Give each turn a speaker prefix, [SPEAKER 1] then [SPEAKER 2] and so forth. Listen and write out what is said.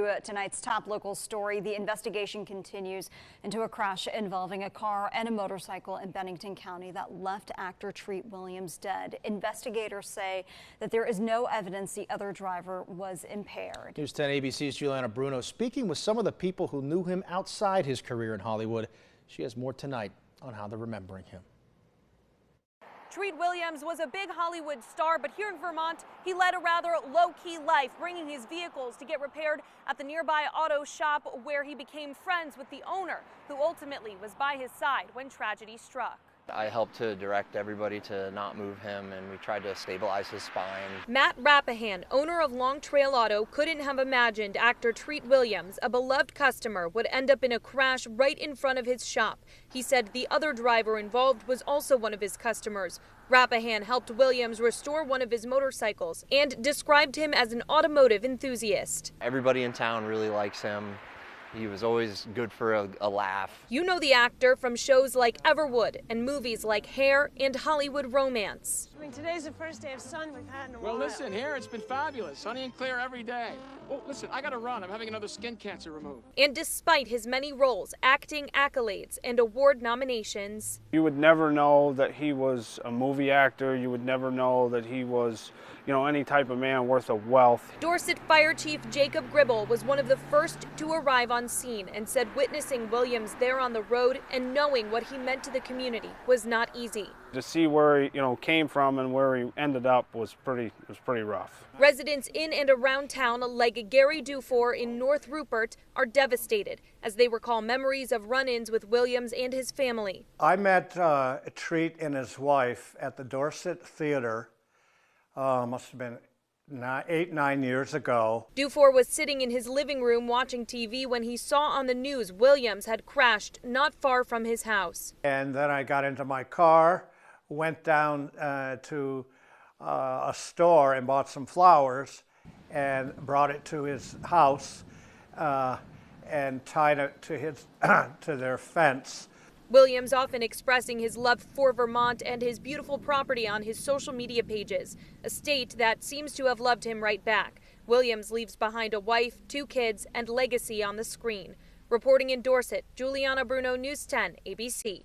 [SPEAKER 1] to tonight's top local story. The investigation continues into a crash involving a car and a motorcycle in Bennington County that left actor Treat Williams dead. Investigators say that there is no evidence the other driver was impaired.
[SPEAKER 2] News 10 ABC's Juliana Bruno speaking with some of the people who knew him outside his career in Hollywood. She has more tonight on how they're remembering him.
[SPEAKER 3] Treat Williams was a big Hollywood star, but here in Vermont, he led a rather low-key life, bringing his vehicles to get repaired at the nearby auto shop where he became friends with the owner, who ultimately was by his side when tragedy struck.
[SPEAKER 4] I helped to direct everybody to not move him, and we tried to stabilize his spine.
[SPEAKER 3] Matt Rappahan, owner of Long Trail Auto, couldn't have imagined actor Treat Williams, a beloved customer, would end up in a crash right in front of his shop. He said the other driver involved was also one of his customers. Rappahan helped Williams restore one of his motorcycles and described him as an automotive enthusiast.
[SPEAKER 4] Everybody in town really likes him. He was always good for a laugh.
[SPEAKER 3] You know the actor from shows like Everwood and movies like Hair and Hollywood Romance.
[SPEAKER 5] I mean, today's the first day of sun we've had in a while.
[SPEAKER 6] Well, listen, here it's been fabulous, sunny and clear every day. Oh, listen, I gotta run. I'm having another skin cancer removed.
[SPEAKER 3] And despite his many roles, acting accolades, and award nominations,
[SPEAKER 7] you would never know that he was a movie actor. You would never know that he was, any type of man worth of wealth.
[SPEAKER 3] Dorset Fire Chief Jacob Gribble was one of the first to arrive on scene and said witnessing Williams there on the road and knowing what he meant to the community was not easy.
[SPEAKER 7] To see where he, came from and where he ended up was pretty rough.
[SPEAKER 3] Residents in and around town, like Gary Dufour in North Rupert, are devastated as they recall memories of run-ins with Williams and his family.
[SPEAKER 8] I met Treat and his wife at the Dorset Theater, must have been 9 years ago.
[SPEAKER 3] Dufour was sitting in his living room watching TV when he saw on the news Williams had crashed not far from his house.
[SPEAKER 8] And then I got into my car, went down to a store and bought some flowers and brought it to his house and tied it to to their fence.
[SPEAKER 3] Williams often expressing his love for Vermont and his beautiful property on his social media pages, a state that seems to have loved him right back. Williams leaves behind a wife, 2 kids, and legacy on the screen. Reporting in Dorset, Juliana Bruno, News 10, ABC.